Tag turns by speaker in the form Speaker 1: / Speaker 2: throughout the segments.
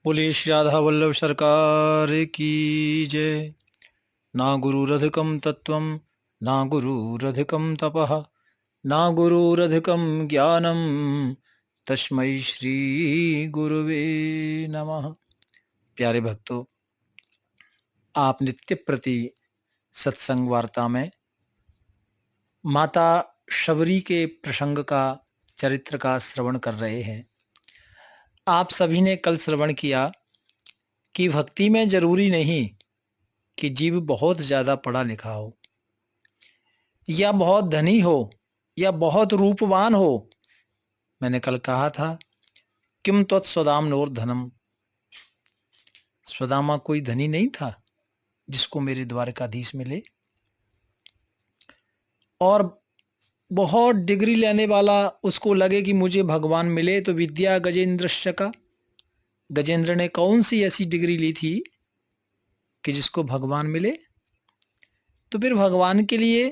Speaker 1: बोलिए श्री राधा वल्लभ सरकार की जय। ना गुरुरधिकं तत्त्वं ना गुरुरधिकं तपः ना गुरुरधिकं ज्ञानं तस्मै श्री गुरुवे नमः। प्यारे भक्तों, आप नित्य प्रति सत्संग वार्ता में माता शबरी के प्रसंग का चरित्र का श्रवण कर रहे हैं। आप सभी ने कल श्रवण किया कि भक्ति में जरूरी नहीं कि जीव बहुत ज़्यादा पढ़ा लिखा हो या बहुत धनी हो या बहुत रूपवान हो। मैंने कल कहा था, किम त्वत्स्वदाम नोर धनम। स्वदामा कोई धनी नहीं था जिसको मेरे द्वारकाधीश मिले, और बहुत डिग्री लेने वाला उसको लगे कि मुझे भगवान मिले तो विद्या गजेंद्रस्य का। गजेंद्र ने कौन सी ऐसी डिग्री ली थी कि जिसको भगवान मिले? तो फिर भगवान के लिए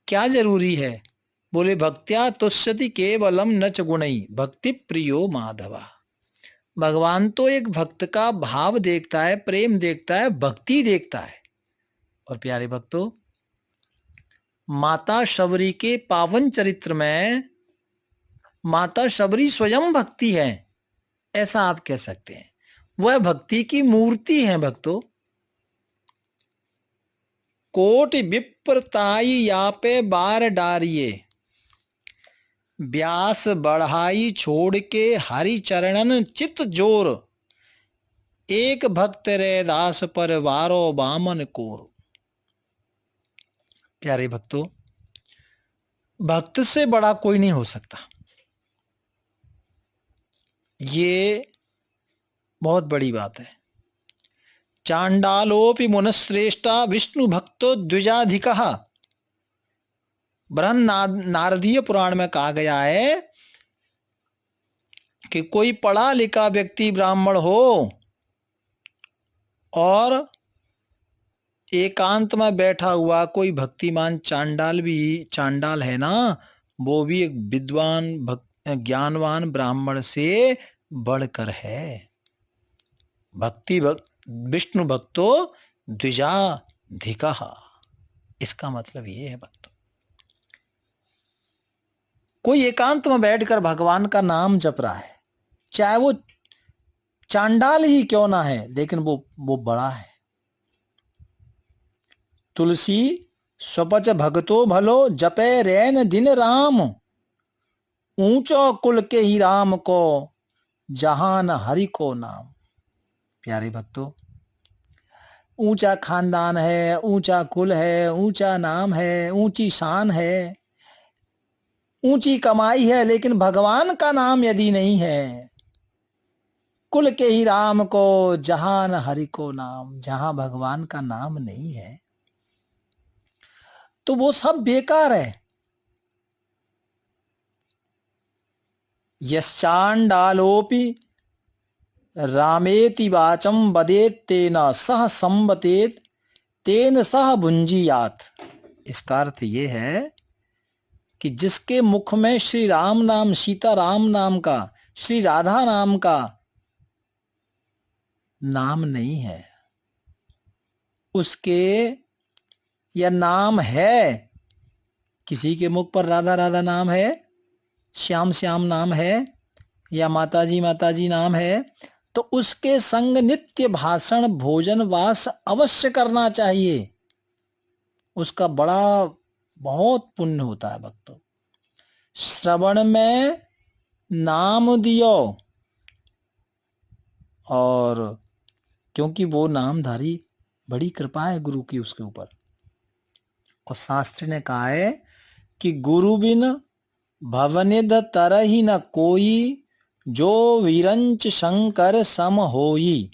Speaker 1: क्या जरूरी है? बोले भक्त्या तुष्यति केवलम न च गुणई भक्ति प्रियो माधवा। भगवान तो एक भक्त का भाव देखता है, प्रेम देखता है, भक्ति देखता है। और प्यारे भक्तों, माता शबरी के पावन चरित्र में माता शबरी स्वयं भक्ति है, ऐसा आप कह सकते हैं। वह भक्ति की मूर्ति है भक्तों। कोटि विप्रताई यापे बार डारिये, व्यास बढ़ाई छोड़ के हरि चरणन चित जोर, एक भक्त रे दास पर वारो बामन कोर। प्यारे भक्तों, भक्त से बड़ा कोई नहीं हो सकता, ये बहुत बड़ी बात है। चांडालोपि मुनश्रेष्ठा विष्णु भक्तो द्विजाधिकः। बृहन नारदीय पुराण में कहा गया है कि कोई पढ़ा लिखा व्यक्ति ब्राह्मण हो और एकांत में बैठा हुआ कोई भक्तिमान चांडाल है ना, वो भी एक विद्वान ज्ञानवान ब्राह्मण से बढ़कर है। विष्णु भक्तो द्विजाधिकः, इसका मतलब ये है भक्तों, कोई एकांत में बैठकर भगवान का नाम जप रहा है, चाहे वो चांडाल ही क्यों ना है, लेकिन वो बड़ा है। तुलसी स्वपच भगतो भलो जपे रैन दिन राम, ऊंचो कुल के ही राम को जहान हरि को नाम। प्यारे भक्तों, ऊंचा खानदान है, ऊंचा कुल है, ऊंचा नाम है, ऊंची शान है, ऊंची कमाई है, लेकिन भगवान का नाम यदि नहीं है, कुल के ही राम को जहान हरि को नाम, जहां भगवान का नाम नहीं है तो वो सब बेकार है। यश्चांडालोपि रामेति वाचम वदेत तेन सह संबतेत तेन सह भुंजीयात। इसका अर्थ ये है कि जिसके मुख में श्री राम नाम, सीता राम नाम का, श्री राधा नाम का नाम नहीं है, उसके या नाम है, किसी के मुख पर राधा राधा नाम है, श्याम श्याम नाम है, या माताजी माताजी नाम है, तो उसके संग नित्य भाषण भोजन वास अवश्य करना चाहिए। उसका बड़ा बहुत पुण्य होता है भक्तों। श्रवण में नाम दियो, और क्योंकि वो नामधारी, बड़ी कृपा है गुरु की उसके ऊपर। और शास्त्र ने कहा है कि गुरु बिन भवनिध तरहि न कोई, जो विरंच शंकर सम होई,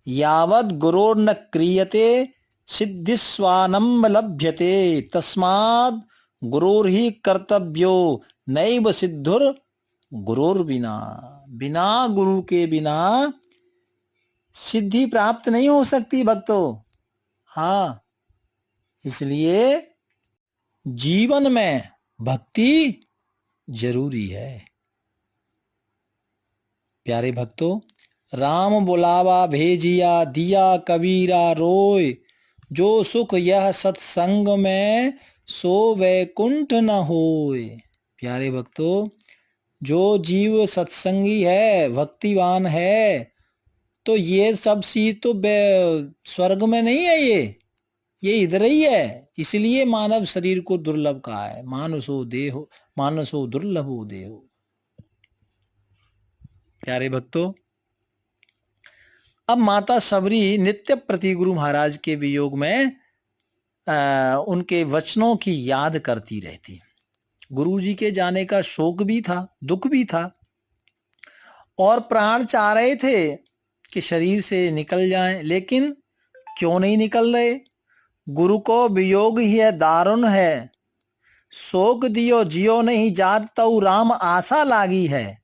Speaker 1: यावद गुरोर न क्रियते सिद्धिस्वानम लभ्यते, तस्माद गुरोर ही कर्तव्यो नैव सिद्धुर गुरोर बिना। बिना गुरु के बिना सिद्धि प्राप्त नहीं हो सकती भक्तों। हाँ, इसलिए जीवन में भक्ति जरूरी है। प्यारे भक्तों, राम बुलावा भेजिया, दिया कबीरा रोय, जो सुख यह सत्संग में, सो वैकुंठ न होय। प्यारे भक्तों, जो जीव सत्संगी है, भक्तिवान है, तो ये सब चीज तो स्वर्ग में नहीं है, ये इधर ही है। इसलिए मानव शरीर को दुर्लभ कहा है, मानसो दुर्लभो देहो। प्यारे भक्तों, अब माता सबरी नित्य प्रति गुरु महाराज के वियोग में उनके वचनों की याद करती रहती। गुरु जी के जाने का शोक भी था, दुख भी था, और प्राण चाह रहे थे कि शरीर से निकल जाएं, लेकिन क्यों नहीं निकल रहे। गुरु को वियोग ही है दारुण है, शोक दियो जियो नहीं जात, तऊ राम आशा लागी है।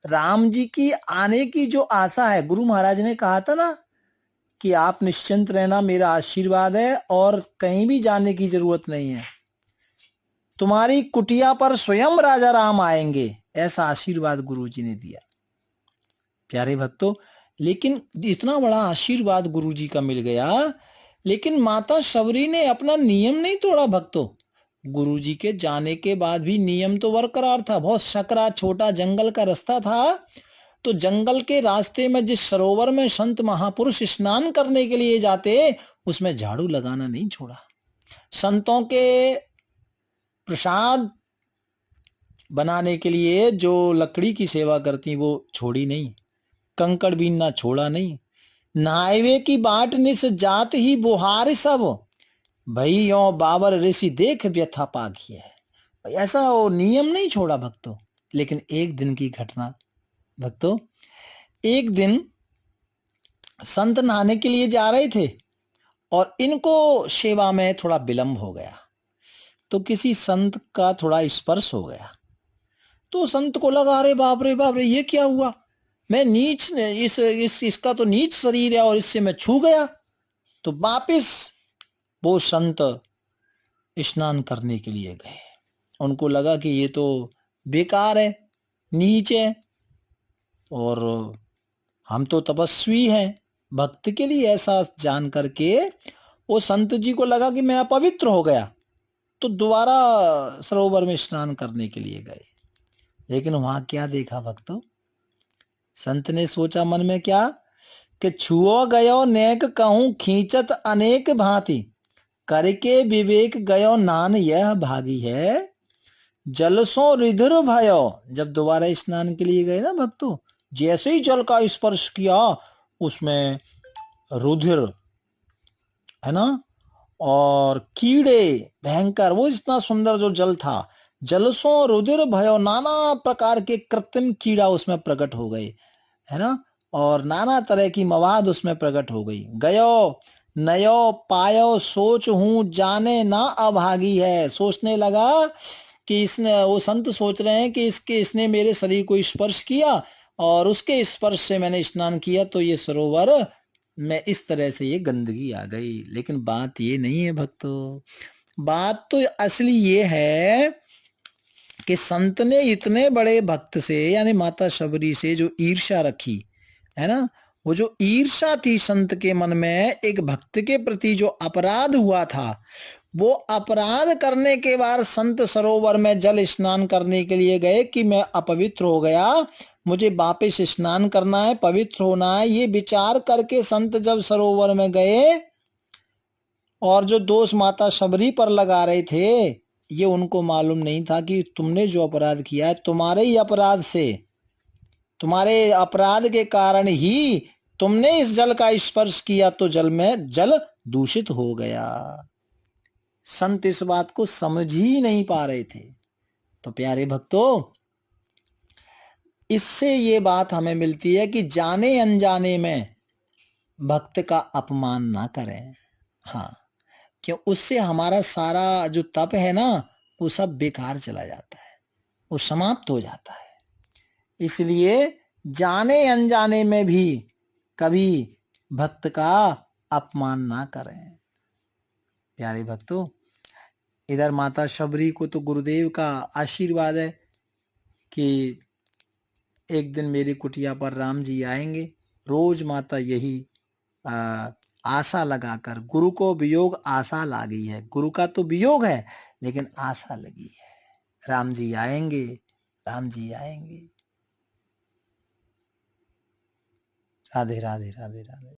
Speaker 1: राम जी की आने की जो आशा है, गुरु महाराज ने कहा था ना कि आप निश्चिंत रहना, मेरा आशीर्वाद है और कहीं भी जाने की जरूरत नहीं है, तुम्हारी कुटिया पर स्वयं राजा राम आएंगे, ऐसा आशीर्वाद गुरु जी ने दिया। प्यारे भक्तों, लेकिन इतना बड़ा आशीर्वाद गुरु जी का मिल गया, लेकिन माता शबरी ने अपना नियम नहीं तोड़ा। भक्तों, गुरु जी के जाने के बाद भी नियम तो बरकरार था। बहुत सकरा छोटा जंगल का रास्ता था, तो जंगल के रास्ते में जिस सरोवर में संत महापुरुष स्नान करने के लिए जाते, उसमें झाड़ू लगाना नहीं छोड़ा। संतों के प्रसाद बनाने के लिए जो लकड़ी की सेवा करती वो छोड़ी नहीं, कंकड़ बीनना छोड़ा नहीं। नायवे की बाट निस जात ही बुहार सब, भई यो बाबर ऋषि देख व्यथा पागी है। ऐसा वो नियम नहीं छोड़ा भक्तों। लेकिन एक दिन की घटना भक्तों, एक दिन संत नहाने के लिए जा रहे थे और इनको सेवा में थोड़ा विलंब हो गया, तो किसी संत का थोड़ा स्पर्श हो गया। तो संत को लगा, अरे बाप रे बाप रे, ये क्या हुआ, मैं नीच इसका तो नीच शरीर है और इससे मैं छू गया। तो वापिस वो संत स्नान करने के लिए गए। उनको लगा कि ये तो बेकार है, नीच है, और हम तो तपस्वी हैं। भक्त के लिए ऐसा जान करके वो संत जी को लगा कि मैं अपवित्र हो गया, तो दोबारा सरोवर में स्नान करने के लिए गए। लेकिन वहां क्या देखा भक्तों, संत ने सोचा मन में क्या कि छुओ गयो नेक कहूं खींचत अनेक भांति, करके विवेक गयो नान यह भागी है, जलसो रिधिर भयो। जब दोबारा स्नान के लिए गए ना भक्तों, जैसे ही जल का स्पर्श किया उसमें रुधिर है ना, और कीड़े भयंकर, वो इतना सुंदर जो जल था, जलसो रुधिर भयो, नाना प्रकार के कृत्रिम कीड़ा उसमें प्रकट हो गए, है ना, और नाना तरह की मवाद उसमें प्रकट हो गई। गयो नयो पायो सोच हूं जाने ना अभागी है। सोचने लगा कि इसने, वो संत सोच रहे हैं कि इसने मेरे शरीर को स्पर्श किया और उसके स्पर्श से मैंने स्नान किया, तो ये सरोवर में इस तरह से ये गंदगी आ गई। लेकिन बात ये नहीं है भक्तों, बात तो असली ये है कि संत ने इतने बड़े भक्त से, यानी माता शबरी से जो ईर्ष्या रखी है ना, वो जो ईर्ष्या थी संत के मन में, एक भक्त के प्रति जो अपराध हुआ था, वो अपराध करने के बाद संत सरोवर में जल स्नान करने के लिए गए कि मैं अपवित्र हो गया, मुझे वापस स्नान करना है, पवित्र होना है। ये विचार करके संत जब सरोवर में गए, और जो दोष माता शबरी पर लगा रहे थे, ये उनको मालूम नहीं था कि तुमने जो अपराध किया है, तुम्हारे ही अपराध से, तुम्हारे अपराध के कारण ही तुमने इस जल का स्पर्श किया, तो जल में जल दूषित हो गया। संत इस बात को समझ ही नहीं पा रहे थे। तो प्यारे भक्तों, इससे ये बात हमें मिलती है कि जाने अनजाने में भक्त का अपमान ना करें। हाँ, क्यों, उससे हमारा सारा जो तप है ना, वो सब बेकार चला जाता है, वो समाप्त हो जाता है। इसलिए जाने अनजाने में भी कभी भक्त का अपमान ना करें। प्यारे भक्तों, इधर माता शबरी को तो गुरुदेव का आशीर्वाद है कि एक दिन मेरी कुटिया पर राम जी आएंगे, रोज माता यही आशा लगाकर, गुरु को वियोग आशा लागी है, गुरु का तो वियोग है लेकिन आशा लगी है, राम जी आएंगे, राम जी आएंगे। राधे राधे राधे राधे।